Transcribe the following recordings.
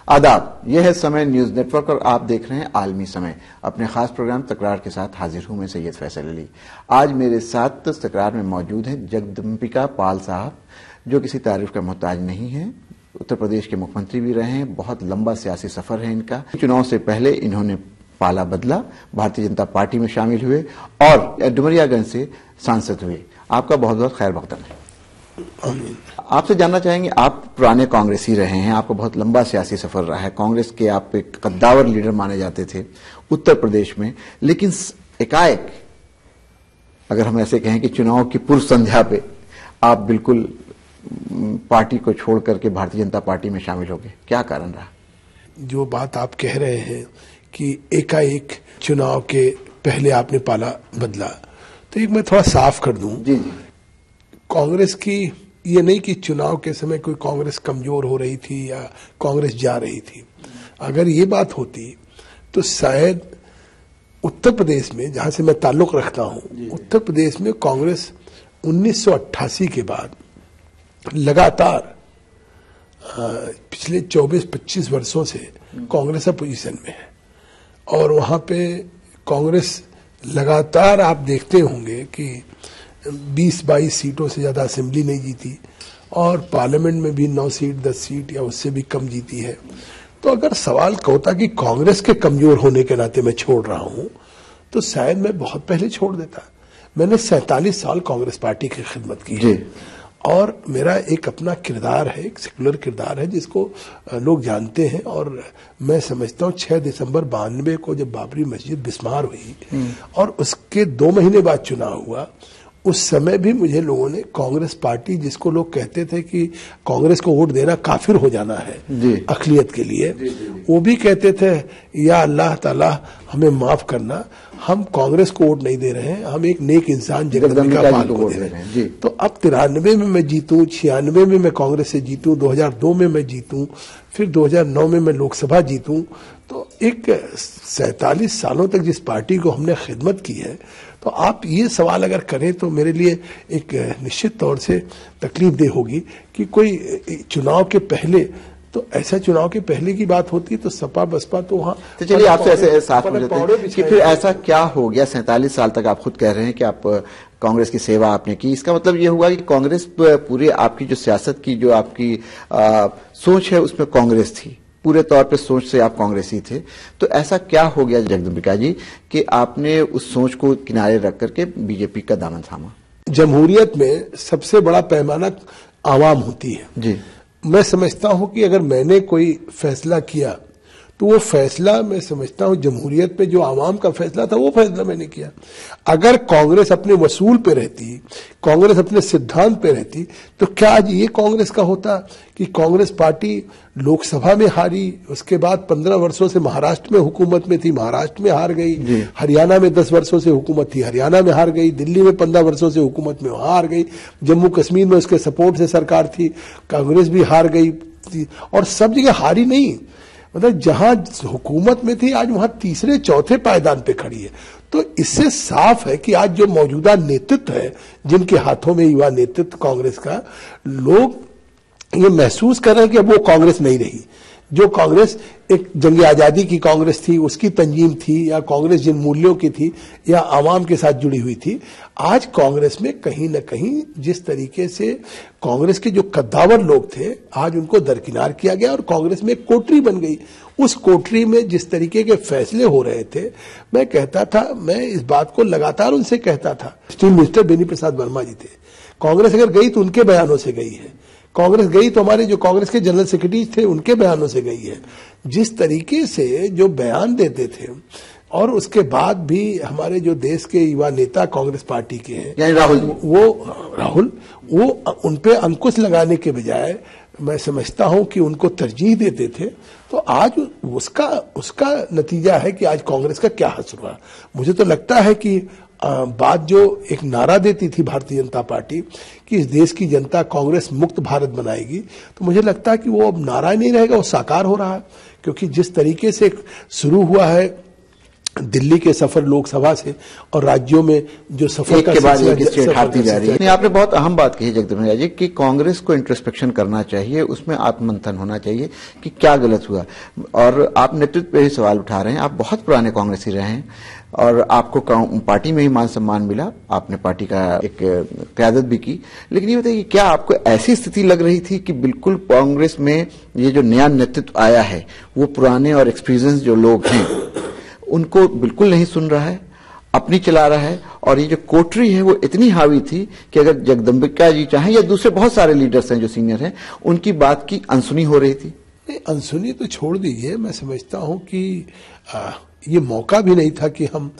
आदाब, यह है समय न्यूज नेटवर्क और आप देख रहे हैं आलमी समय। अपने खास प्रोग्राम तकरार के साथ हाजिर हूं मैं सैयद फैसल अली। आज मेरे साथ तकरार में मौजूद हैं जगदम्बिका पाल साहब, जो किसी तारीफ का मोहताज नहीं है। उत्तर प्रदेश के मुख्यमंत्री भी रहे हैं, बहुत लंबा सियासी सफर है इनका। चुनाव से पहले इन्होंने पाला बदला, भारतीय जनता पार्टी में शामिल हुए और डुमरियागंज से सांसद हुए। आपका बहुत बहुत खैर मकदम है। आपसे जानना चाहेंगे, आप पुराने कांग्रेसी रहे हैं, आपका बहुत लंबा सियासी सफर रहा है। कांग्रेस के आप एक कद्दावर लीडर माने जाते थे उत्तर प्रदेश में, लेकिन एकाएक अगर हम ऐसे कहें कि चुनाव की पूर्व संध्या पे आप बिल्कुल पार्टी को छोड़ करके भारतीय जनता पार्टी में शामिल हो गए, क्या कारण रहा? जो बात आप कह रहे हैं कि एकाएक चुनाव के पहले आपने पाला बदला, तो एक मैं थोड़ा साफ कर दूं। जी। कांग्रेस की ये नहीं कि चुनाव के समय कोई कांग्रेस कमजोर हो रही थी या कांग्रेस जा रही थी। अगर ये बात होती तो शायद उत्तर प्रदेश में, जहां से मैं ताल्लुक रखता हूं, उत्तर प्रदेश में कांग्रेस 1988 के बाद लगातार पिछले 24-25 वर्षों से कांग्रेस अपोजिशन में है और वहां पे कांग्रेस लगातार आप देखते होंगे कि 20-22 सीटों से ज्यादा असेंबली नहीं जीती और पार्लियामेंट में भी 9 सीट 10 सीट या उससे भी कम जीती है। तो अगर सवाल होता कि कांग्रेस के कमजोर होने के नाते मैं छोड़ रहा हूं, तो शायद मैं बहुत पहले छोड़ देता। मैंने 47 साल कांग्रेस पार्टी की खिदमत की है और मेरा एक अपना किरदार है, एक सेकुलर किरदार है जिसको लोग जानते हैं। और मैं समझता हूं 6 दिसंबर 92 को जब बाबरी मस्जिद बिस्मार हुई और उसके 2 महीने बाद चुनाव हुआ, उस समय भी मुझे लोगों ने कांग्रेस पार्टी, जिसको लोग कहते थे कि कांग्रेस को वोट देना काफिर हो जाना है अक़लियत के लिए, वो भी कहते थे या अल्लाह ताला हमें माफ करना, हम कांग्रेस को वोट नहीं दे रहे हैं, हम एक नेक इंसान जगदम्बिका पाल को दे रहे हैं। तो अब 93 में मैं जीतूं, 96 में मैं कांग्रेस से जीतूं, 2002 में मैं जीतूं, फिर 2009 में मैं लोकसभा जीतूं, तो एक 47 सालों तक जिस पार्टी को हमने खिदमत की है, तो आप ये सवाल अगर करें तो मेरे लिए एक निश्चित तौर से तकलीफ दे होगी कि कोई चुनाव के पहले, तो ऐसा चुनाव के पहले की बात होती तो सपा बसपा तो वहां, तो चलिए आपसे ऐसे साफ हो जाते हैं कि फिर ऐसा क्या हो गया? 47 साल तक आप खुद कह रहे हैं कि आप कांग्रेस की सेवा आपने की, इसका मतलब ये हुआ कि कांग्रेस पूरे आपकी जो सियासत की जो आपकी सोच है उसमें कांग्रेस थी, पूरे तौर पे सोच से आप कांग्रेसी थे। तो ऐसा क्या हो गया जगदम्बिका जी कि आपने उस सोच को किनारे रख करके बीजेपी का दामन थामा? जमहूरियत में सबसे बड़ा पैमाना आवाम होती है जी। मैं समझता हूं कि अगर मैंने कोई फैसला किया तो वो फैसला, मैं समझता हूं जमहूरियत में जो आवाम का फैसला था वो फैसला मैंने किया। अगर कांग्रेस अपने वसूल पे रहती, कांग्रेस अपने सिद्धांत पे रहती, तो क्या आज ये कांग्रेस का होता कि कांग्रेस पार्टी लोकसभा में हारी, उसके बाद 15 वर्षों से महाराष्ट्र में हुकूमत में थी, महाराष्ट्र में हार गई, हरियाणा में 10 वर्षों से हुकूमत थी, हरियाणा में हार गई, दिल्ली में 15 वर्षों से हुकूमत में हार गई, जम्मू कश्मीर में उसके सपोर्ट से सरकार थी, कांग्रेस भी हार गई थी, और सब जगह हारी नहीं, मतलब जहां हुकूमत में थी आज वहां तीसरे चौथे पायदान पे खड़ी है। तो इससे साफ है कि आज जो मौजूदा नेतृत्व है, जिनके हाथों में युवा नेतृत्व कांग्रेस का, लोग ये महसूस कर रहे हैं कि अब वो कांग्रेस नहीं रही। जो कांग्रेस एक जंग आजादी की कांग्रेस थी, उसकी तंजीम थी, या कांग्रेस जिन मूल्यों की थी या आवाम के साथ जुड़ी हुई थी, आज कांग्रेस में कहीं न कहीं जिस तरीके से कांग्रेस के जो कद्दावर लोग थे, आज उनको दरकिनार किया गया और कांग्रेस में एक कोठरी बन गई। उस कोठरी में जिस तरीके के फैसले हो रहे थे, मैं कहता था, मैं इस बात को लगातार उनसे कहता था। स्टील मिनिस्टर बेनी प्रसाद वर्मा जी थे, कांग्रेस अगर गई तो उनके बयानों से गई है, कांग्रेस गई तो हमारे जो कांग्रेस के जनरल सेक्रेटरी थे उनके बयानों से गई है। जिस तरीके से जो बयान देते थे, और उसके बाद भी हमारे जो देश के युवा नेता कांग्रेस पार्टी के हैं, राहुल वो उन पे अंकुश लगाने के बजाय मैं समझता हूं कि उनको तरजीह देते थे। तो आज उसका नतीजा है कि आज कांग्रेस का क्या हासिल हुआ। मुझे तो लगता है कि बात जो एक नारा देती थी भारतीय जनता पार्टी कि इस देश की जनता कांग्रेस मुक्त भारत बनाएगी, तो मुझे लगता है कि वो अब नारा नहीं रहेगा, वो साकार हो रहा है। क्योंकि जिस तरीके से शुरू हुआ है दिल्ली के सफर लोकसभा से और राज्यों में जो सफर एक का के बाद एक स्टेट हारती जा रही है। नहीं, आपने बहुत अहम बात कही जगदम्बिका जी कि कांग्रेस को इंट्रोस्पेक्शन करना चाहिए, उसमें आत्ममंथन होना चाहिए कि क्या गलत हुआ। और आप नेतृत्व पे ही सवाल उठा रहे हैं, आप बहुत पुराने कांग्रेसी रहे हैं और आपको पार्टी में ही मान सम्मान मिला, आपने पार्टी का एक क़यादत भी की। लेकिन ये बताइए, क्या आपको ऐसी स्थिति लग रही थी कि बिल्कुल कांग्रेस में ये जो नया नेतृत्व आया है वो पुराने और एक्सपीरियंस जो लोग हैं उनको बिल्कुल नहीं सुन रहा है, अपनी चला रहा है, और ये जो कोठरी है वो इतनी हावी थी कि अगर जगदम्बिका जी चाहें या दूसरे बहुत सारे लीडर्स हैं जो सीनियर हैं, उनकी बात की अनसुनी हो रही थी? नहीं, अनसुनी तो छोड़ दीजिए, मैं समझता हूं कि ये मौका भी नहीं था कि हम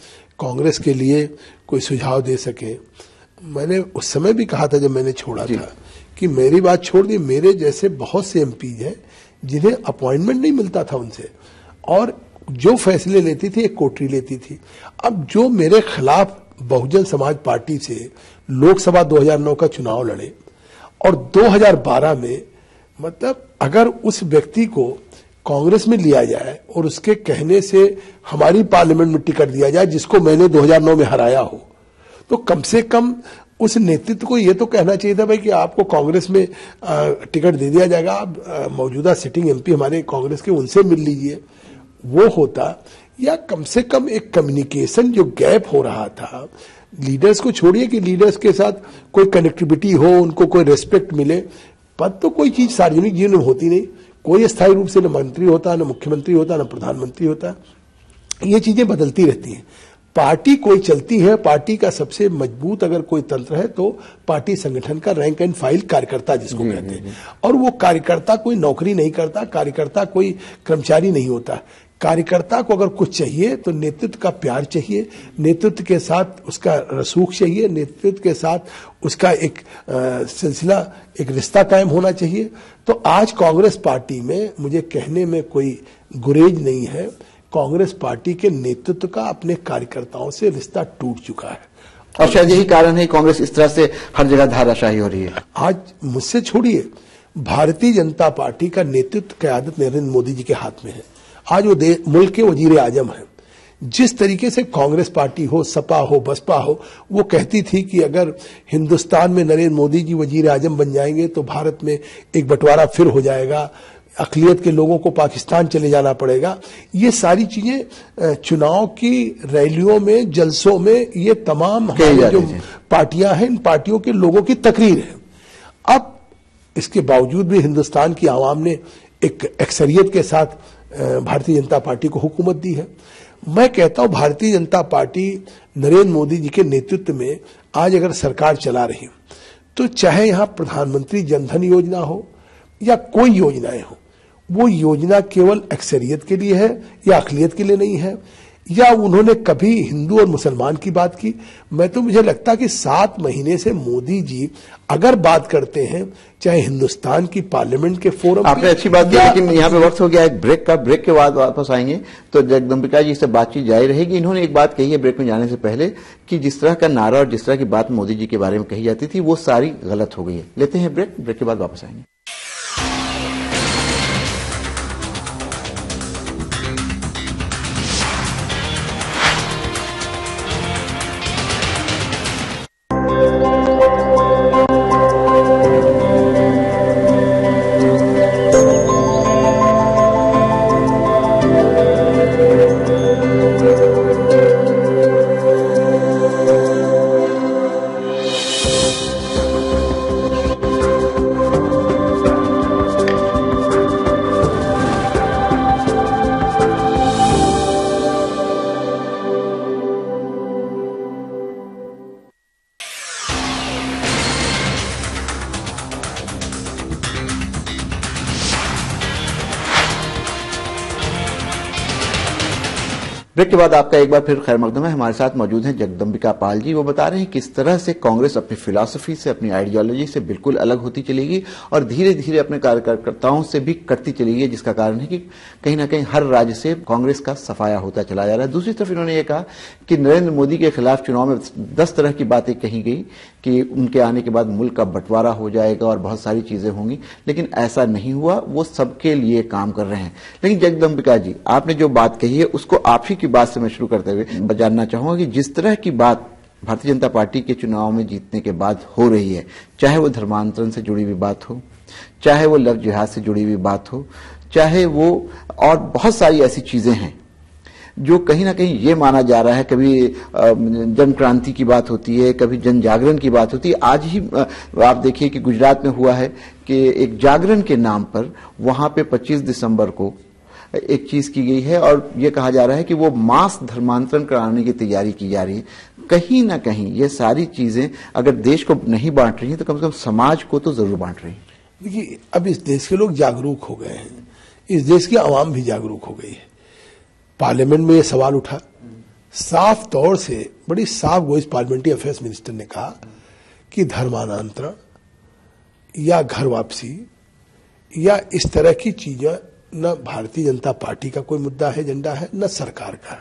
कांग्रेस के लिए कोई सुझाव दे सके। मैंने उस समय भी कहा था जब मैंने छोड़ा था कि मेरी बात छोड़ दी, मेरे जैसे बहुत से एमपी हैं जिन्हें अपॉइंटमेंट नहीं मिलता था उनसे, और जो फैसले लेती थी एक कोठरी लेती थी। अब जो मेरे खिलाफ बहुजन समाज पार्टी से लोकसभा 2009 का चुनाव लड़े और 2012 में, मतलब अगर उस व्यक्ति को कांग्रेस में लिया जाए और उसके कहने से हमारी पार्लियामेंट में टिकट दिया जाए जिसको मैंने 2009 में हराया हो, तो कम से कम उस नेतृत्व को ये तो कहना चाहिए था भाई कि आपको कांग्रेस में टिकट दे दिया जाएगा, आप मौजूदा सिटिंग एमपी हमारे कांग्रेस के उनसे मिल लीजिए, वो होता। या कम से कम एक कम्युनिकेशन जो गैप हो रहा था, लीडर्स को छोड़िए कि लीडर्स के साथ कोई कनेक्टिविटी हो, उनको कोई रेस्पेक्ट मिले। पद तो कोई चीज सार्वजनिक जीवन में होती नहीं, कोई स्थायी रूप से न मंत्री होता, न मुख्यमंत्री होता, न प्रधानमंत्री होता, ये चीजें बदलती रहती हैं। पार्टी कोई चलती है, पार्टी का सबसे मजबूत अगर कोई तंत्र है तो पार्टी संगठन का रैंक एंड फाइल कार्यकर्ता जिसको कहते हैं, और वो कार्यकर्ता कोई नौकरी नहीं करता, कार्यकर्ता कोई कर्मचारी नहीं होता। कार्यकर्ता को अगर कुछ चाहिए तो नेतृत्व का प्यार चाहिए, नेतृत्व के साथ उसका रसूख चाहिए, नेतृत्व के साथ उसका एक सिलसिला, एक रिश्ता कायम होना चाहिए। तो आज कांग्रेस पार्टी में मुझे कहने में कोई गुरेज नहीं है, कांग्रेस पार्टी के नेतृत्व का अपने कार्यकर्ताओं से रिश्ता टूट चुका है। और शायद यही कारण है कांग्रेस इस तरह से हर जगह धाराशाही हो रही है। आज मुझसे छोड़िए, भारतीय जनता पार्टी का नेतृत्व क़यादत नरेंद्र मोदी जी के हाथ में है। आज वो मुल्क के वजीर आजम हैं। जिस तरीके से कांग्रेस पार्टी हो, सपा हो, बसपा हो, वो कहती थी कि अगर हिंदुस्तान में नरेंद्र मोदी जी वजीर आजम बन जाएंगे तो भारत में एक बंटवारा फिर हो जाएगा, अक़लियत के लोगों को पाकिस्तान चले जाना पड़ेगा। ये सारी चीजें चुनाव की रैलियों में, जलसों में, ये तमाम जो पार्टियां हैं, इन पार्टियों के लोगों की तकरीर है। अब इसके बावजूद भी हिंदुस्तान की आवाम ने एक अक्सरियत के साथ भारतीय जनता पार्टी को हुकूमत दी है। मैं कहता हूं भारतीय जनता पार्टी नरेंद्र मोदी जी के नेतृत्व में आज अगर सरकार चला रही तो चाहे यहां प्रधानमंत्री जनधन योजना हो या कोई योजनाएं हो, वो योजना केवल अक्सरियत के लिए है या अक़लियत के लिए नहीं है, या उन्होंने कभी हिंदू और मुसलमान की बात की। मैं तो मुझे लगता कि 7 महीने से मोदी जी अगर बात करते हैं, चाहे हिंदुस्तान की पार्लियामेंट के फोरम, आपने अच्छी बात की, लेकिन यहाँ पे वक्त हो गया एक ब्रेक का। ब्रेक के बाद वापस आएंगे तो जगदम्बिका जी से बातचीत जारी रहेगी। इन्होंने एक बात कही है ब्रेक में जाने से पहले कि जिस तरह का नारा और जिस तरह की बात मोदी जी के बारे में कही जाती थी वो सारी गलत हो गई है। लेते हैं ब्रेक, ब्रेक के बाद वापस आएंगे। ब्रेक के बाद आपका एक बार फिर खैर मकदम है। हमारे साथ मौजूद हैं जगदम्बिका पाल जी। वो बता रहे हैं किस तरह से कांग्रेस अपनी फिलॉसफी से, अपनी आइडियोलॉजी से बिल्कुल अलग होती चलेगी और धीरे धीरे अपने कार्यकर्ताओं से भी कटती चलेगी, जिसका कारण है कि कहीं ना कहीं हर राज्य से कांग्रेस का सफाया होता चला जा रहा है। दूसरी तरफ इन्होंने ये कहा कि नरेंद्र मोदी के खिलाफ चुनाव में 10 तरह की बातें कही गई कि उनके आने के बाद मुल्क का बंटवारा हो जाएगा और बहुत सारी चीजें होंगी, लेकिन ऐसा नहीं हुआ। वो सबके लिए काम कर रहे हैं। लेकिन जगदम्बिका जी, आपने जो बात कही है उसको आप ही आपकी बात से मैं शुरू करते हुए जानना चाहूंगा कि जिस तरह की बात भारतीय जनता पार्टी के चुनाव में जीतने के बाद हो रही है, चाहे वो धर्मांतरण से जुड़ी हुई बात हो, चाहे वो लव जिहाद से जुड़ी हुई बात हो, चाहे वो और बहुत सारी ऐसी चीजें हैं जो कहीं ना कहीं ये माना जा रहा है, कभी जन क्रांति की बात होती है, कभी जन जागरण की बात होती है। आज ही आप देखिए कि गुजरात में हुआ है कि एक जागरण के नाम पर वहां पे 25 दिसंबर को एक चीज की गई है और ये कहा जा रहा है कि वो मास धर्मांतरण कराने की तैयारी की जा रही है। कहीं ना कहीं ये सारी चीजें अगर देश को नहीं बांट रही हैं तो कम से कम समाज को तो जरूर बांट रही हैं। देखिए, अब इस देश के लोग जागरूक हो गए हैं, इस देश की आवाम भी जागरूक हो गई है। पार्लियामेंट में ये सवाल उठा, साफ तौर से बड़ी साफ वॉइस पार्लियामेंट्री अफेयर्स मिनिस्टर ने कहा कि धर्मांतरण या घर वापसी या इस तरह की चीजें न भारतीय जनता पार्टी का कोई मुद्दा है, एजेंडा है, न सरकार का।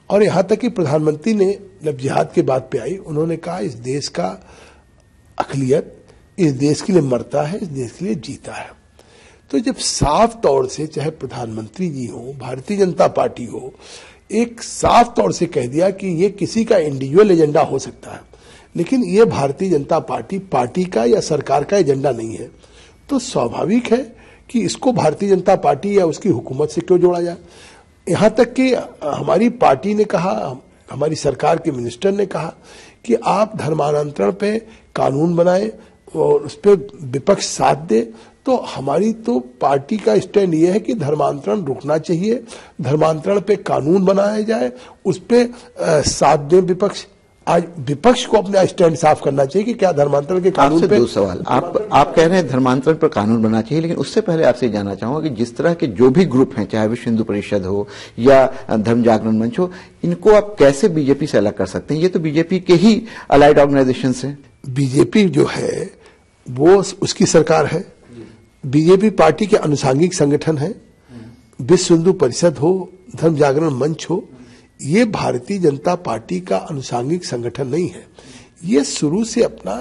और यहां तक कि प्रधानमंत्री ने जब जिहाद की बात पे आई, उन्होंने कहा इस देश का अक़लियत इस देश के लिए मरता है, इस देश के लिए जीता है। तो जब साफ तौर से चाहे प्रधानमंत्री जी हो, भारतीय जनता पार्टी हो, एक साफ तौर से कह दिया कि ये किसी का इंडिविजुअल एजेंडा हो सकता है, लेकिन ये भारतीय जनता पार्टी का या सरकार का एजेंडा नहीं है, तो स्वाभाविक है कि इसको भारतीय जनता पार्टी या उसकी हुकूमत से क्यों जोड़ा जाए। यहां तक कि हमारी पार्टी ने कहा, हमारी सरकार के मिनिस्टर ने कहा कि आप धर्मांतरण पे कानून बनाएं और उस पर विपक्ष साथ दे। तो हमारी तो पार्टी का स्टैंड ये है कि धर्मांतरण रुकना चाहिए, धर्मांतरण पे कानून बनाया जाए, उस पे साथ दे विपक्ष। आज विपक्ष को अपना स्टैंड साफ करना चाहिए कि क्या धर्मांतरण के कानून पे। दो सवाल, आप कह रहे हैं धर्मांतरण पर कानून बनना चाहिए, लेकिन उससे पहले आपसे जानना चाहूंगा कि जिस तरह के जो भी ग्रुप हैं, चाहे विश्व हिंदू परिषद हो या धर्म जागरण मंच हो, इनको आप कैसे बीजेपी से अलग कर सकते हैं? ये तो बीजेपी के ही अलाइड ऑर्गेनाइजेशन है। बीजेपी जो है वो उसकी सरकार है, बीजेपी पार्टी के अनुसांगिक संगठन है, विश्व हिंदू परिषद हो, धर्म जागरण मंच हो, ये भारतीय जनता पार्टी का अनुसांगिक संगठन नहीं है। ये शुरू से अपना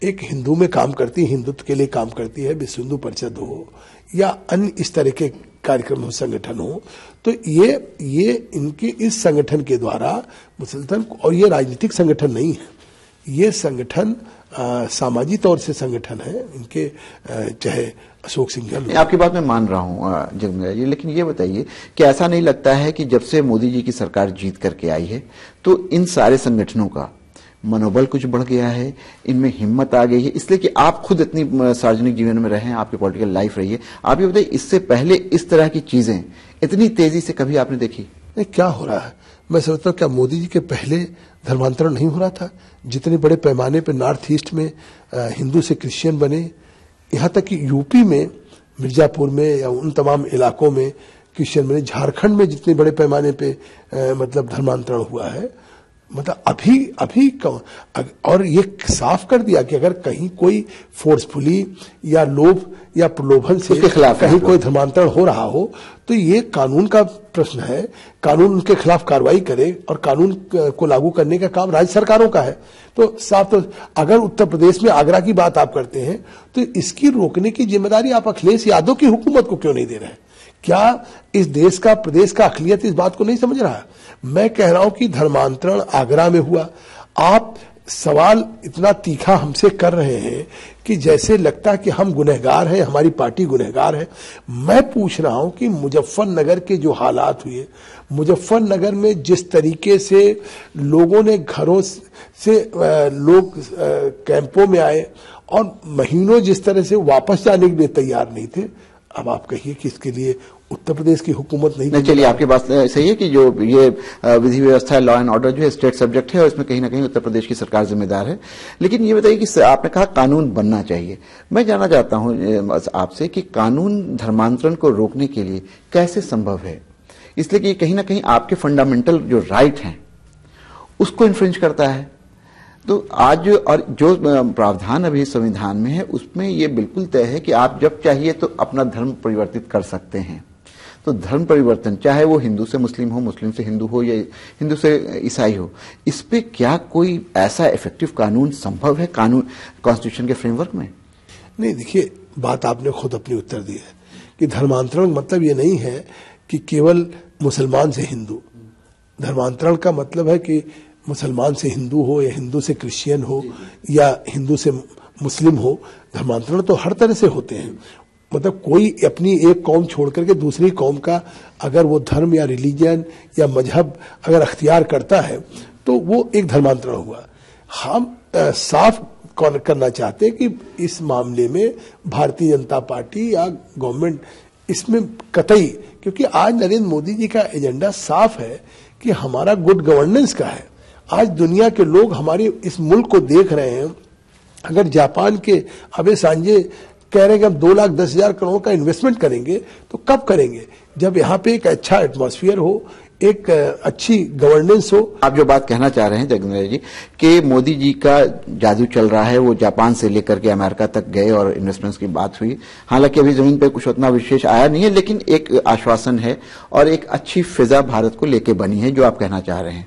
एक हिंदू में काम करती है, हिंदुत्व के लिए काम करती है। विश्व हिंदू परिषद हो या अन्य इस तरह के कार्यक्रम हो, संगठन हो, तो ये इनके इस संगठन के द्वारा मुसलमान, और ये राजनीतिक संगठन नहीं है, ये संगठन सामाजिक तौर से संगठन है इनके, चाहे अशोक सिंघल। आपकी बात मैं मान रहा हूं जगदम्बिका जी, लेकिन ये बताइए कि ऐसा नहीं लगता है कि जब से मोदी जी की सरकार जीत करके आई है तो इन सारे संगठनों का मनोबल कुछ बढ़ गया है, इनमें हिम्मत आ गई है? इसलिए कि आप खुद इतनी सार्वजनिक जीवन में रहे हैं, आपकी पॉलिटिकल लाइफ रही है, आप ये बताइए इससे पहले इस तरह की चीजें इतनी तेजी से कभी आपने देखी? क्या हो रहा है, मैं सोचता हूँ क्या मोदी जी के पहले धर्मांतरण नहीं हो रहा था? जितने बड़े पैमाने पर नॉर्थ ईस्ट में हिंदू से क्रिश्चियन बने, यहाँ तक कि यूपी में मिर्जापुर में या उन तमाम इलाकों में क्रिश्चियन बने, झारखंड में जितने बड़े पैमाने पे मतलब धर्मांतरण हुआ है, मतलब अभी और ये साफ कर दिया कि अगर कहीं कोई फोर्सफुली या लोभ या प्रलोभन से कहीं कोई धर्मांतरण हो रहा हो तो ये कानून का प्रश्न है, कानून उनके खिलाफ कार्रवाई करे और कानून को लागू करने का काम राज्य सरकारों का है। तो साफ, तो अगर उत्तर प्रदेश में आगरा की बात आप करते हैं तो इसकी रोकने की जिम्मेदारी आप अखिलेश यादव की हुकूमत को क्यों नहीं दे रहे हैं? क्या इस देश का, प्रदेश का अक़लियत इस बात को नहीं समझ रहा? मैं कह रहा हूं कि धर्मांतरण आगरा में हुआ, आप सवाल इतना तीखा हमसे कर रहे हैं कि जैसे लगता है कि हम गुनहगार हैं, हमारी पार्टी गुनहगार है। मैं पूछ रहा हूं कि मुजफ्फरनगर के जो हालात हुए, मुजफ्फरनगर में जिस तरीके से लोगों ने घरों से लोग कैंपों में आए और महीनों जिस तरह से वापस जाने के लिए तैयार नहीं थे, अब आप कहिए कि इसके लिए उत्तर प्रदेश की हुकूमत नहीं। चलिए, आपकी बात सही है कि जो ये विधि व्यवस्था, लॉ एंड ऑर्डर जो है स्टेट सब्जेक्ट है और इसमें कहीं ना कहीं उत्तर प्रदेश की सरकार जिम्मेदार है। लेकिन ये बताइए कि आपने कहा कानून बनना चाहिए, मैं जानना चाहता हूं आपसे कि कानून धर्मांतरण को रोकने के लिए कैसे संभव है? इसलिए कि कहीं ना कहीं आपके फंडामेंटल जो राइट हैं उसको इन्फ्रिंज करता है। तो आज और जो प्रावधान अभी संविधान में है उसमें ये बिल्कुल तय है कि आप जब चाहिए तो अपना धर्म परिवर्तित कर सकते हैं। तो धर्म परिवर्तन, चाहे वो हिंदू से मुस्लिम हो, मुस्लिम से हिंदू हो या हिंदू से ईसाई हो, इस पे क्या कोई ऐसा इफेक्टिव कानून संभव है कानून कॉन्स्टिट्यूशन के फ्रेमवर्क में? नहीं, देखिए, बात आपने खुद अपनी उत्तर दी है कि धर्मांतरण मतलब ये नहीं है कि केवल मुसलमान से हिंदू धर्मांतरण का मतलब है कि मुसलमान से हिंदू हो या हिंदू से क्रिश्चियन हो या हिंदू से मुस्लिम हो। धर्मांतरण तो हर तरह से होते हैं। मतलब कोई अपनी एक कौम छोड़ करके दूसरी कौम का अगर वो धर्म या रिलीजन या मजहब अगर अख्तियार करता है तो वो एक धर्मांतरण हुआ। हम साफ करना चाहते हैं कि इस मामले में भारतीय जनता पार्टी या गवर्नमेंट इसमें कतई, क्योंकि आज नरेंद्र मोदी जी का एजेंडा साफ है कि हमारा गुड गवर्नेंस का है। आज दुनिया के लोग हमारे इस मुल्क को देख रहे हैं। अगर जापान के अबे सांजे कह रहे हैं कि हम 2,10,000 करोड़ का इन्वेस्टमेंट करेंगे, तो कब करेंगे? जब यहाँ पे एक अच्छा एटमॉस्फेयर हो, एक अच्छी गवर्नेंस हो। आप जो बात कहना चाह रहे हैं जगदम्बिका जी कि मोदी जी का जादू चल रहा है, वो जापान से लेकर के अमेरिका तक गए और इन्वेस्टमेंट्स की बात हुई। हालांकि अभी जमीन पे कुछ उतना विशेष आया नहीं है, लेकिन एक आश्वासन है और एक अच्छी फिजा भारत को लेके बनी है, जो आप कहना चाह रहे हैं।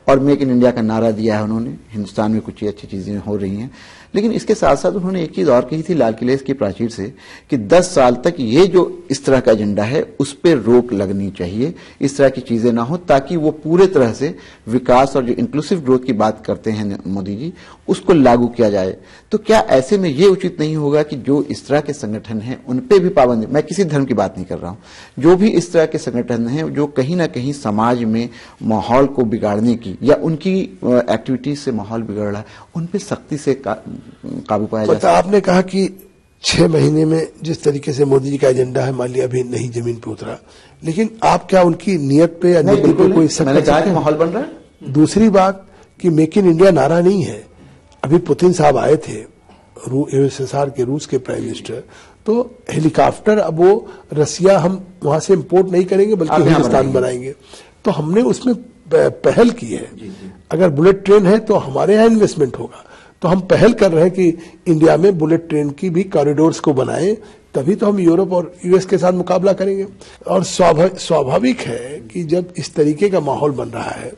और मेक इन इंडिया का नारा दिया है उन्होंने। हिंदुस्तान में कुछ अच्छी चीजें हो रही हैं, लेकिन इसके साथ साथ उन्होंने एक चीज और कही थी लाल किले की प्राचीर से कि 10 साल तक ये जो इस तरह का एजेंडा है उस पर रोक लगनी चाहिए, इस तरह की चीजें ना हो, ताकि वो पूरे तरह से विकास और जो इंक्लूसिव ग्रोथ की बात करते हैं मोदी जी, उसको लागू किया जाए। तो क्या ऐसे में ये उचित नहीं होगा कि जो इस तरह के संगठन हैं उन पे भी पाबंदी, मैं किसी धर्म की बात नहीं कर रहा हूं, जो भी इस तरह के संगठन हैं जो कहीं ना कहीं समाज में माहौल को बिगाड़ने की या उनकी एक्टिविटीज से माहौल बिगड़ रहा है, उन पे सख्ती से काबू पाया जाए? आपने कहा कि 6 महीने में जिस तरीके से मोदी जी का एजेंडा है, मान लिया अभी नहीं जमीन पे उतरा, लेकिन आप क्या उनकी नियत पे या नीति पे कोई शक? मैंने कहा कि माहौल बन रहा है। दूसरी बात कि मेक इन इंडिया नारा नहीं है। अभी पुतिन साहब आए थे, यूएसएसआर के, रूस के प्राइम मिनिस्टर, तो हेलीकॉप्टर अब वो रसिया हम वहां से इंपोर्ट नहीं करेंगे बल्कि हिंदुस्तान बनाएंगे। तो हमने उसमें पहल की है। अगर बुलेट ट्रेन है तो हमारे यहाँ इन्वेस्टमेंट होगा। तो हम पहल कर रहे हैं कि इंडिया में बुलेट ट्रेन की भी कॉरिडोर्स को बनाएं, तभी तो हम यूरोप और यूएस के साथ मुकाबला करेंगे। और स्वाभाविक है कि जब इस तरीके का माहौल बन रहा है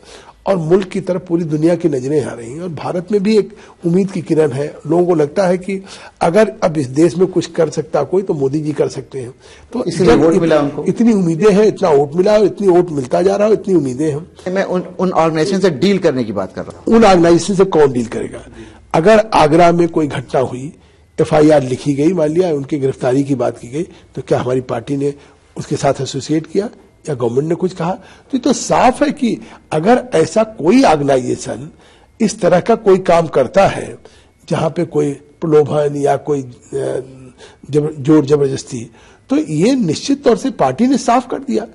और मुल्क की तरफ पूरी दुनिया की नजरें आ रही हैं और भारत में भी एक उम्मीद की किरण है, लोगों को लगता है कि अगर अब इस देश में कुछ कर सकता कोई तो मोदी जी कर सकते हैं। तो इसलिए वोट मिला उनको, इतनी उम्मीदें हैं, इतना वोट मिला और इतनी वोट मिलता जा रहा है, इतनी उम्मीदें हैं। मैं उन ऑर्गेनाइजेशन से डील करने की बात कर रहा हूँ। उन ऑर्गेनाइजेशन से कौन डील करेगा? अगर आगरा में कोई घटना हुई, एफआईआर लिखी गई, मान लिया उनकी गिरफ्तारी की बात की गई, तो क्या हमारी पार्टी ने उसके साथ एसोसिएट किया या गवर्नमेंट ने कुछ कहा? तो ये तो साफ है कि अगर ऐसा कोई ऑर्गेनाइजेशन इस तरह का कोई काम करता है जहां पे कोई प्रलोभन या कोई जोर जबरदस्ती, तो ये निश्चित तौर से पार्टी ने साफ कर दिया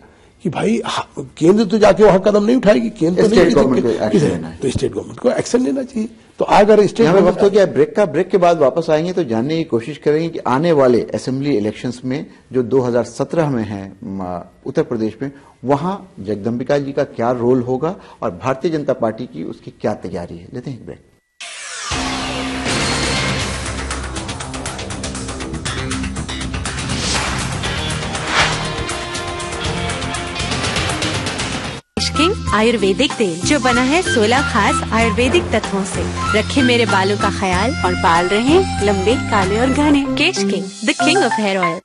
कि भाई केंद्र तो जाके वहां कदम नहीं उठाएगी, केंद्र तो स्टेट गवर्नमेंट तो स्टेट गवर्नमेंट को एक्शन लेना चाहिए। तो अगर स्टेट वक्त हो गया ब्रेक के बाद वापस आएंगे तो जानने की कोशिश करेंगे कि आने वाले असेंबली इलेक्शंस में जो 2017 में है उत्तर प्रदेश में, वहां जगदम्बिका जी का क्या रोल होगा और भारतीय जनता पार्टी की उसकी क्या तैयारी है। लेते हैं एक ब्रेक। आयुर्वेदिक तेल जो बना है 16 खास आयुर्वेदिक तत्वों से, रखे मेरे बालों का ख्याल और बाल रहे लंबे, काले और घने। Kesh king, the king of hair oil.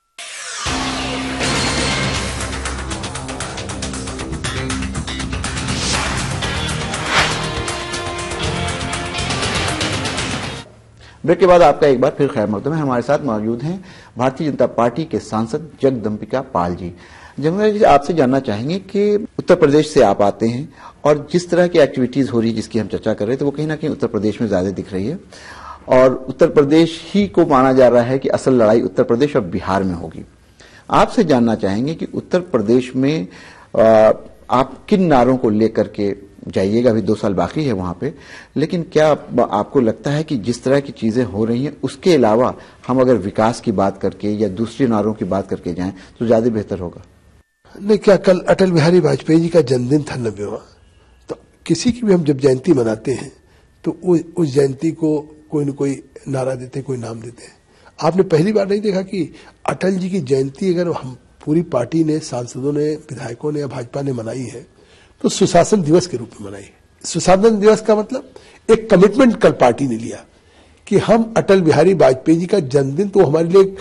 Break के बाद आपका एक बार फिर खैर मकदम है। हमारे साथ मौजूद हैं भारतीय जनता पार्टी के सांसद जगदम्बिका पाल जी। जगदम्बिका जी, आपसे जानना चाहेंगे कि उत्तर प्रदेश से आप आते हैं और जिस तरह की एक्टिविटीज हो रही है जिसकी हम चर्चा कर रहे थे, वो कहीं ना कहीं उत्तर प्रदेश में ज्यादा दिख रही है और उत्तर प्रदेश ही को माना जा रहा है कि असल लड़ाई उत्तर प्रदेश और बिहार में होगी। आपसे जानना चाहेंगे कि उत्तर प्रदेश में आप किन नारों को लेकर के जाइएगा? अभी 2 साल बाकी है वहां पे, लेकिन क्या आपको लगता है कि जिस तरह की चीजें हो रही हैं उसके अलावा हम अगर विकास की बात करके या दूसरे नारों की बात करके जाएं तो ज्यादा बेहतर होगा? नहीं, क्या कल अटल बिहारी वाजपेयी जी का जन्मदिन था 90वां, तो किसी की भी हम जब जयंती मनाते हैं तो उस जयंती को कोई न कोई नारा देते, कोई नाम देते हैं। आपने पहली बार नहीं देखा कि अटल जी की जयंती अगर हम पूरी पार्टी ने, सांसदों ने, विधायकों ने या भाजपा ने मनाई है तो सुशासन दिवस के रूप में मनाई है। सुशासन दिवस का मतलब एक कमिटमेंट कल पार्टी ने लिया कि हम अटल बिहारी वाजपेयी जी का जन्मदिन तो हमारे लिए एक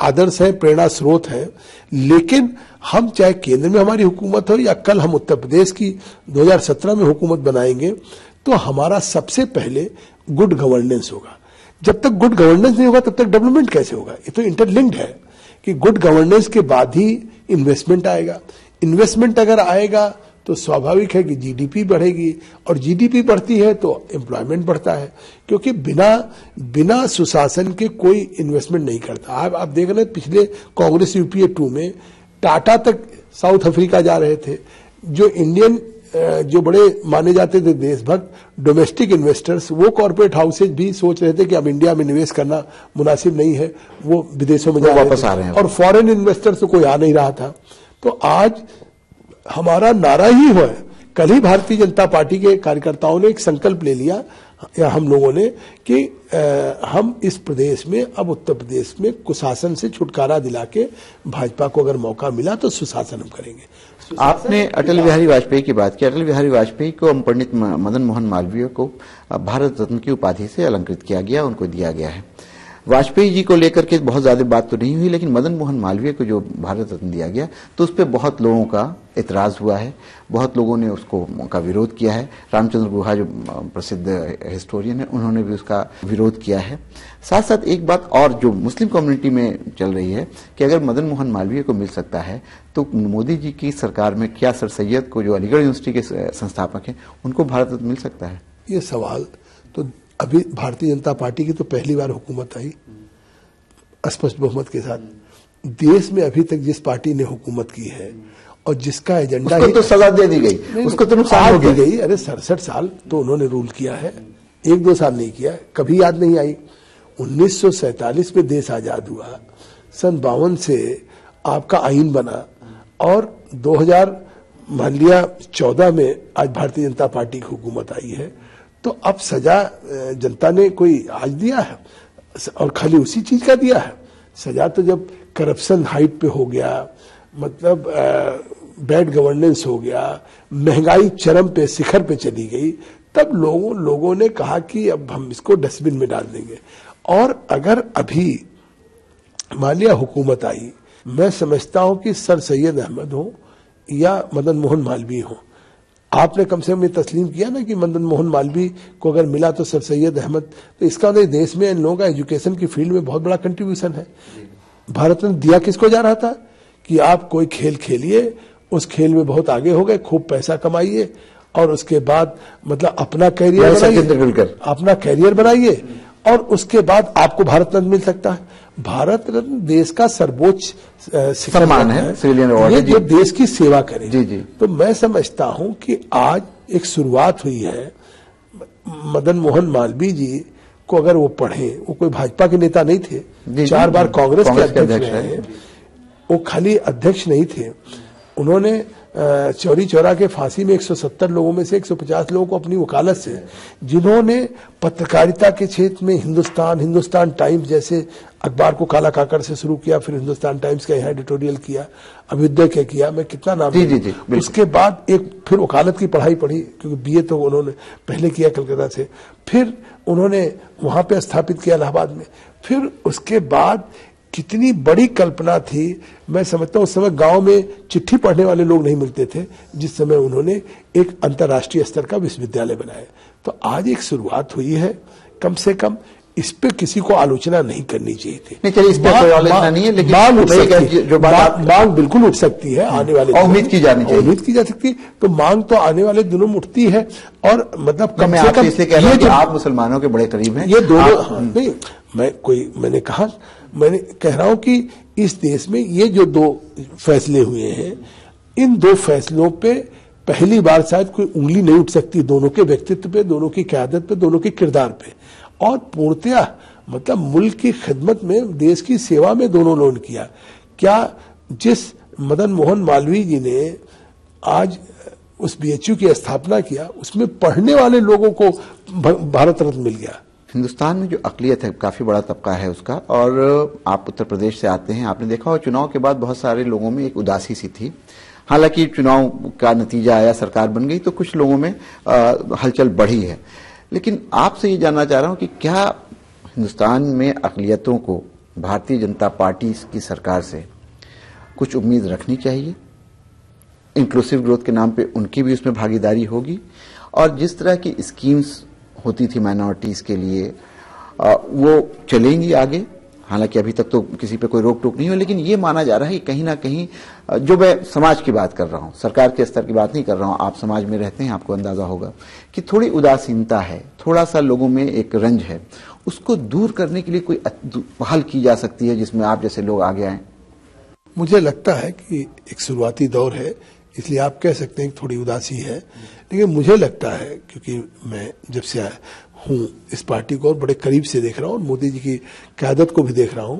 आदर्श है, प्रेरणा स्रोत है, लेकिन हम चाहे केंद्र में हमारी हुकूमत हो या कल हम उत्तर प्रदेश की 2017 में हुकूमत बनाएंगे, तो हमारा सबसे पहले गुड गवर्नेंस होगा। जब तक गुड गवर्नेंस नहीं होगा तब तक डेवलपमेंट कैसे होगा? ये तो इंटरलिंक्ड है कि गुड गवर्नेंस के बाद ही इन्वेस्टमेंट आएगा। इन्वेस्टमेंट अगर आएगा तो स्वाभाविक है कि जीडीपी बढ़ेगी, और जीडीपी बढ़ती है तो एम्प्लॉयमेंट बढ़ता है, क्योंकि बिना सुशासन के कोई इन्वेस्टमेंट नहीं करता। आप देख रहे हैं पिछले कांग्रेस यूपीए 2 में टाटा तक साउथ अफ्रीका जा रहे थे। जो इंडियन जो बड़े माने जाते थे देशभक्त डोमेस्टिक इन्वेस्टर्स, वो कॉर्पोरेट हाउसेज भी सोच रहे थे कि अब इंडिया में निवेश करना मुनासिब नहीं है, वो विदेशों में वापस आ रहे हैं, और फॉरेन इन्वेस्टर्स तो कोई आ नहीं रहा था। तो आज हमारा नारा ही है, कल ही भारतीय जनता पार्टी के कार्यकर्ताओं ने एक संकल्प ले लिया, या हम लोगों ने, कि हम इस प्रदेश में, अब उत्तर प्रदेश में कुशासन से छुटकारा दिला के भाजपा को अगर मौका मिला तो सुशासन हम करेंगे। आपने अटल बिहारी वाजपेयी की बात की। अटल बिहारी वाजपेयी को पंडित मदन मोहन मालवीय को भारत रत्न की उपाधि से अलंकृत किया गया, उनको दिया गया है। वाजपेयी जी को लेकर के बहुत ज्यादा बात तो नहीं हुई, लेकिन मदन मोहन मालवीय को जो भारत रत्न दिया गया तो उस पर बहुत लोगों का इतराज हुआ है, बहुत लोगों ने उसको का विरोध किया है। रामचंद्र गुहा जो प्रसिद्ध हिस्टोरियन है, उन्होंने भी उसका विरोध किया है। साथ साथ एक बात और जो मुस्लिम कम्युनिटी में चल रही है कि अगर मदन मोहन मालवीय को मिल सकता है तो मोदी जी की सरकार में क्या सर सैयद को, जो अलीगढ़ यूनिवर्सिटी के संस्थापक हैं, उनको भारत रत्न मिल सकता है? ये सवाल तो अभी भारतीय जनता पार्टी की तो पहली बार हुकूमत आई स्पष्ट बहुमत के साथ। देश में अभी तक जिस पार्टी ने हुकूमत की है और जिसका एजेंडा, उसको तो सजा दे दी गई, उसको तो नुकसान हो गई। अरे 67 साल तो उन्होंने रूल किया है, 1-2 साल नहीं किया, कभी याद नहीं आई। 1947 में देश आजाद हुआ, सन 52 से आपका आईन बना, और 2014 में आज भारतीय जनता पार्टी की हुकूमत आई है। तो अब सजा जनता ने कोई आज दिया है, और खाली उसी चीज का दिया है सजा। तो जब करप्शन हाइट पे हो गया, मतलब बैड गवर्नेंस हो गया, महंगाई चरम पे, शिखर पे चली गई, तब लोगों ने कहा कि अब हम इसको डस्टबिन में डाल देंगे। और अगर अभी मान लिया हुकूमत आई, मैं समझता हूं कि सर सैयद अहमद हो या मदन मोहन मालवीय हो, आपने कम से कम ये तस्लीम किया ना कि मदन मोहन मालवीय को अगर मिला तो सर सैयद अहमद, तो इसका मतलब देश में इन लोगों का एजुकेशन की फील्ड में बहुत बड़ा कंट्रीब्यूशन है। भारत ने दिया किसको जा रहा था कि आप कोई खेल खेलिए, उस खेल में बहुत आगे हो गए, खूब पैसा कमाइए, और उसके बाद मतलब अपना कैरियर बनाइए, और उसके बाद आपको भारत रत्न मिल सकता है। भारत रत्न देश का सर्वोच्च सम्मान है, सिविलियन अवार्ड, ये जो देश की सेवा करे। जी जी। तो मैं समझता हूं कि आज एक शुरुआत हुई है। मदन मोहन मालवीय जी को अगर वो पढ़े, वो कोई भाजपा के नेता नहीं थे, 4 बार कांग्रेस के अध्यक्ष रहे, वो खाली अध्यक्ष नहीं थे, उन्होंने चौरी चौरा के फांसी में 170 लोगों में से 150 लोगों को अपनी वकालत से, जिन्होंने पत्रकारिता के क्षेत्र में हिंदुस्तान टाइम्स जैसे अखबार को काला काकड़ से शुरू किया, फिर हिंदुस्तान टाइम्स का यहाँ एडिटोरियल किया, अभ्युदय क्या किया, मैं कितना नाम जी, उसके बाद एक फिर वकालत की पढ़ाई पढ़ी, क्योंकि बीए तो उन्होंने पहले किया कलकत्ता से, फिर उन्होंने वहां पे स्थापित किया इलाहाबाद में, फिर उसके बाद कितनी बड़ी कल्पना थी। मैं समझता हूं उस समय गांव में चिट्ठी पढ़ने वाले लोग नहीं मिलते थे, जिस समय उन्होंने एक अंतर्राष्ट्रीय स्तर का विश्वविद्यालय बनाया। तो आज एक शुरुआत हुई है, कम से कम इस पे किसी को आलोचना नहीं करनी चाहिए थी। नहीं, चलिए इस पे कोई आलोचना नहीं है, लेकिन मांग बिल्कुल उठ सकती है आने वाले, उम्मीद की जानी चाहिए, उम्मीद की जा सकती है। तो मांग तो आने वाले दिनों में उठती है, और मतलब कम से कम इसलिए कह रहा हूं कि आप मुसलमानों के बड़े करीब हैं, ये दोनों नहीं, मैंने कह रहा हूं कि इस देश में ये जो 2 फैसले हुए हैं, इन 2 फैसलों पे पहली बार शायद कोई उंगली नहीं उठ सकती, दोनों के व्यक्तित्व पे, दोनों की क़यादत पे, दोनों के किरदार पे, और पूर्णतया मतलब मुल्क की खिदमत में, देश की सेवा में दोनों लोगों ने किया। क्या जिस मदन मोहन मालवीय जी ने आज उस बीएचयू की स्थापना किया, उसमें पढ़ने वाले लोगों को भारत रत्न मिल गया। हिंदुस्तान में जो अकलियत है, काफी बड़ा तबका है उसका, और आप उत्तर प्रदेश से आते हैं, आपने देखा हो चुनाव के बाद बहुत सारे लोगों में एक उदासी सी थी। हालांकि चुनाव का नतीजा आया, सरकार बन गई, तो कुछ लोगों में हलचल बढ़ी है। लेकिन आपसे ये जानना चाह रहा हूं कि क्या हिंदुस्तान में अक़लियतों को भारतीय जनता पार्टी की सरकार से कुछ उम्मीद रखनी चाहिए? इंक्लूसिव ग्रोथ के नाम पे उनकी भी उसमें भागीदारी होगी, और जिस तरह की स्कीम्स होती थी माइनॉरिटीज के लिए वो चलेंगी आगे? हालांकि अभी तक तो किसी पे कोई रोक टोक नहीं हो, लेकिन ये माना जा रहा है कि कहीं ना कहीं, जो मैं समाज की बात कर रहा हूं, सरकार के स्तर की बात नहीं कर रहा हूं, आप समाज में रहते हैं, आपको अंदाजा होगा कि थोड़ी उदासीनता है, थोड़ा सा लोगों में एक रंज है, उसको दूर करने के लिए कोई पहल की जा सकती है जिसमें आप जैसे लोग आगे आए? मुझे लगता है कि एक शुरुआती दौर है, इसलिए आप कह सकते हैं कि थोड़ी उदासी है, लेकिन मुझे लगता है, क्योंकि मैं जब से आया हूं इस पार्टी को और बड़े करीब से देख रहा हूं और मोदी जी की क़यादत को भी देख रहा हूं,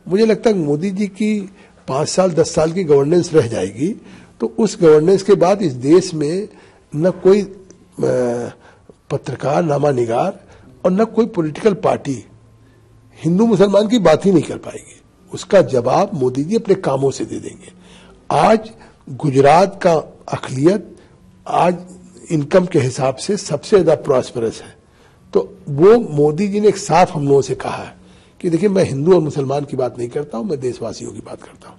मुझे लगता है कि मोदी जी की 5 साल 10 साल की गवर्नेंस रह जाएगी, तो उस गवर्नेंस के बाद इस देश में न कोई पत्रकार, नामानिगार और न कोई पॉलिटिकल पार्टी हिंदू मुसलमान की बात ही नहीं कर पाएगी। उसका जवाब मोदी जी अपने कामों से दे देंगे। आज गुजरात का अक़लियत आज इनकम के हिसाब से सबसे ज्यादा प्रॉस्परस है, तो वो मोदी जी ने एक साफ हम लोगों से कहा है कि देखिए, मैं हिंदू और मुसलमान की बात नहीं करता हूं, मैं देशवासियों की बात करता हूं।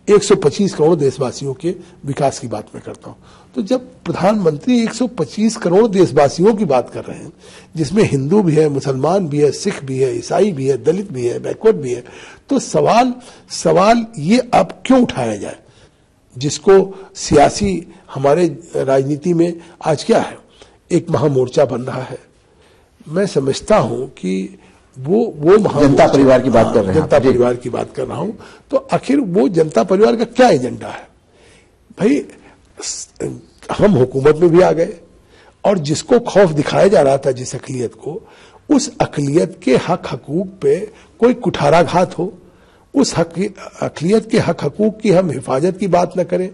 125 करोड़ देशवासियों के विकास की बात मैं करता हूं। तो जब प्रधानमंत्री 125 करोड़ देशवासियों की बात कर रहे हैं, जिसमें हिंदू भी है, मुसलमान भी है, सिख भी है, ईसाई भी है, दलित भी है, बैकवर्ड भी है, तो सवाल ये अब क्यों उठाया जाए, जिसको सियासी हमारे राजनीति में आज क्या है, एक महामोर्चा बन रहा है। मैं समझता हूं कि वो जनता परिवार की बात कर रहे हैं, जनता परिवार की बात कर रहा हूं, तो आखिर वो जनता परिवार का क्या एजेंडा है? भाई, हम हुकूमत में भी आ गए और जिसको खौफ दिखाया जा रहा था, जिस अक़लियत को, उस अक़लियत के हक हकूक पे कोई कुठाराघात हो, उस अक़लियत के हक हकूक की हम हिफाजत की बात न करें,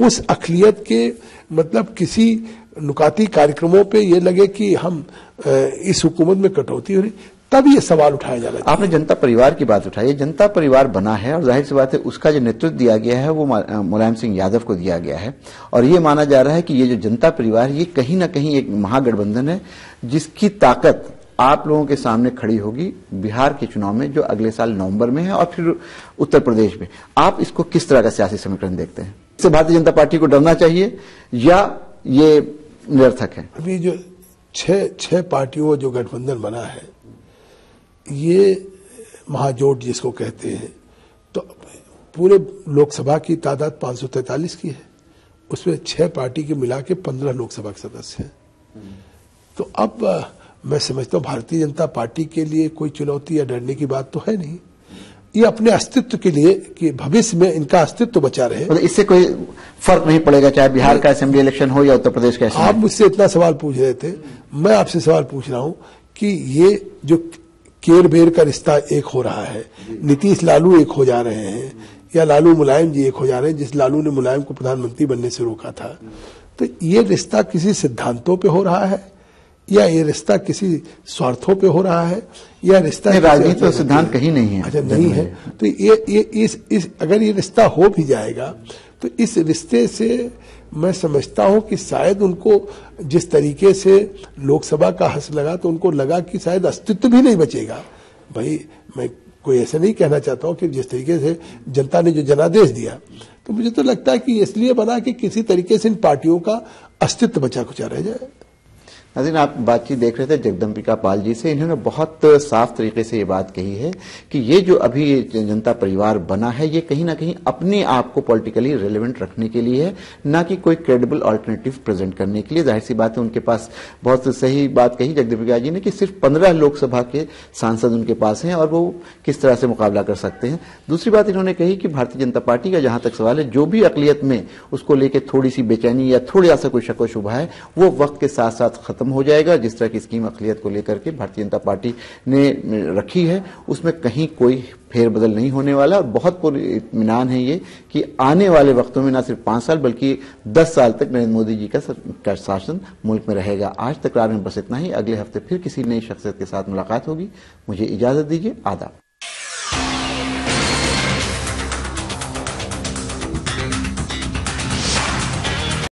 उस अक़लियत के मतलब किसी नुकाती कार्यक्रमों पे ये लगे कि हम इस हुकूमत में कटौती हो रही, तब ये सवाल उठाया जा रहा है। आपने जनता परिवार की बात उठाई, जनता परिवार बना है और जाहिर सी बात है उसका जो नेतृत्व दिया गया है वो मुलायम सिंह यादव को दिया गया है, और ये माना जा रहा है कि ये जो जनता परिवार, ये कहीं ना कहीं एक महागठबंधन है जिसकी ताकत आप लोगों के सामने खड़ी होगी बिहार के चुनाव में, जो अगले साल नवंबर में है, और फिर उत्तर प्रदेश में। आप इसको किस तरह का सियासी समीकरण देखते हैं? इससे भारतीय जनता पार्टी को डरना चाहिए या ये निरर्थक है? अभी जो छह पार्टियों जो गठबंधन बना है, ये महाजोट जिसको कहते हैं, तो पूरे लोकसभा की तादाद 543 की है, उसमें 6 पार्टी के मिला के 15 लोकसभा के सदस्य हैं। तो अब मैं समझता हूं भारतीय जनता पार्टी के लिए कोई चुनौती या डरने की बात तो है नहीं। ये अपने अस्तित्व के लिए कि भविष्य में इनका अस्तित्व बचा रहे, मतलब इससे कोई फर्क नहीं पड़ेगा चाहे बिहार का असेंबली इलेक्शन हो या उत्तर प्रदेश का। आप मुझसे इतना सवाल पूछ रहे थे, मैं आपसे सवाल पूछ रहा हूं कि ये जो केर बेर का रिश्ता एक हो रहा है, नीतीश लालू एक हो जा रहे हैं या लालू मुलायम जी एक हो जा रहे हैं, जिस लालू ने मुलायम को प्रधानमंत्री बनने से रोका था, तो ये रिश्ता किसी सिद्धांतों पे हो रहा है या ये रिश्ता किसी स्वार्थों पे हो रहा है या रिश्ता राजनीति और सिद्धांत कहीं नहीं है? अच्छा, नहीं है। तो ये इस अगर ये रिश्ता हो भी जाएगा तो इस रिश्ते से मैं समझता हूं कि शायद उनको जिस तरीके से लोकसभा का हंस लगा, तो उनको लगा कि शायद अस्तित्व भी नहीं बचेगा। भाई, मैं कोई ऐसा नहीं कहना चाहता हूं कि जिस तरीके से जनता ने जो जनादेश दिया, तो मुझे तो लगता है कि इसलिए बना कि किसी तरीके से इन पार्टियों का अस्तित्व बचा खुचा रह जाए। नाज़रीन, आप बातचीत देख रहे थे जगदम्बिका पाल जी से। इन्होंने बहुत साफ तरीके से ये बात कही है कि ये जो अभी जनता परिवार बना है, ये कहीं ना कहीं अपने आप को पॉलिटिकली रेलेवेंट रखने के लिए है, ना कि कोई क्रेडिबल अल्टरनेटिव प्रेजेंट करने के लिए। जाहिर सी बात है, उनके पास बहुत सही बात कही जगदम्बिका जी ने कि सिर्फ 15 लोकसभा के सांसद उनके पास हैं और वो किस तरह से मुकाबला कर सकते हैं। दूसरी बात इन्होंने कही कि भारतीय जनता पार्टी का जहां तक सवाल है, जो भी अक़लियत में उसको लेकर थोड़ी सी बेचैनी या थोड़ा सा कोई शक व शुबा है, वो वक्त के साथ साथ खत्म हो जाएगा। जिस तरह की स्कीम अक़लियत को लेकर के भारतीय जनता पार्टी ने रखी है, उसमें कहीं कोई फेरबदल नहीं होने वाला, और बहुत पूरी इत्मीनान है ये कि आने वाले वक्तों में न सिर्फ 5 साल बल्कि 10 साल तक नरेंद्र मोदी जी का शासन मुल्क में रहेगा। आज तकरार में बस इतना ही। अगले हफ्ते फिर किसी नई शख्सियत के साथ मुलाकात होगी। मुझे इजाजत दीजिए। आदाब।